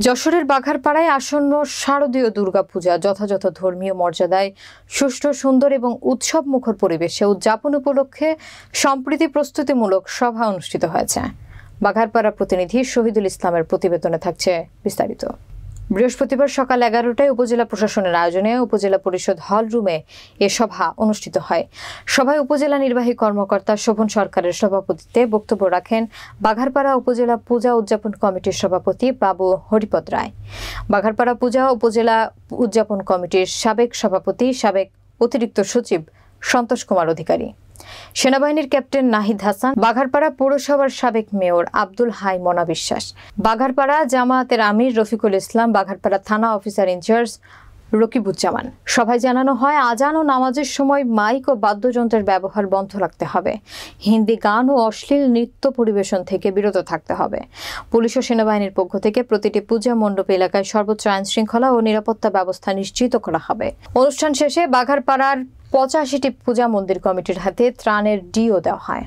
যশোরের বাঘারপাড়ায় আসন্ন শারদীয় দুর্গাপূজা যথাযথ ধর্মীয় মর্যাদায় সুষ্ঠু, সুন্দর এবং উৎসব মুখর পরিবেশে উদযাপন উপলক্ষে সম্প্রীতি প্রস্তুতিমূলক সভা অনুষ্ঠিত হয়েছে। বাঘারপাড়া প্রতিনিধি শহীদুল ইসলামের প্রতিবেদনে থাকছে বিস্তারিত। বৃহস্পতিবার সকাল 11টায় উপজেলা প্রশাসনের আয়োজনে উপজেলা পরিষদ হল রুমে এ সভা অনুষ্ঠিত হয়। সভায় উপজেলা নির্বাহী কর্মকর্তা শোভন সরকারের সভাপতিত্বে বক্তব্য রাখেন বাঘারপাড়া উপজেলা পূজা উদযাপন কমিটির সভাপতি বাবু হরিপদ রায়। বাঘারপাড়া পূজা উপজেলা উদযাপন কমিটির সাবেক সভাপতি, সাবেক অতিরিক্ত সচিব সন্তোষ কুমার অধিকারী, সেনাবাহিনীর ক্যাপ্টেন নাহিদ হাসান, বাঘারপাড়া পৌরসভার সাবেক মেয়র আব্দুল হাই মনা বিশ্বাস, বাঘারপাড়া জামায়াতের আমির রফিকুল ইসলাম, বাঘারপাড়া থানা অফিসার ইনচার্জ রকিবুজ্জামান। সভায় জানানো হয়, আজান ও নামাজের সময় মাইক ও বাদ্যযন্ত্রের ব্যবহার বন্ধ রাখতে হবে। হিন্দি গান ও অশ্লীল নৃত্য পরিবেশন থেকে বিরত থাকতে হবে। পুলিশ ও সেনাবাহিনীর পক্ষ থেকে প্রতিটি পূজা মণ্ডপ এলাকায় সর্বোচ্চ আইন শৃঙ্খলা ও নিরাপত্তা ব্যবস্থা নিশ্চিত করা হবে। অনুষ্ঠান শেষে বাঘারপাড়ার 85টি পূজা মন্দির কমিটির হাতে ত্রাণের ডিও দেওয়া হয়।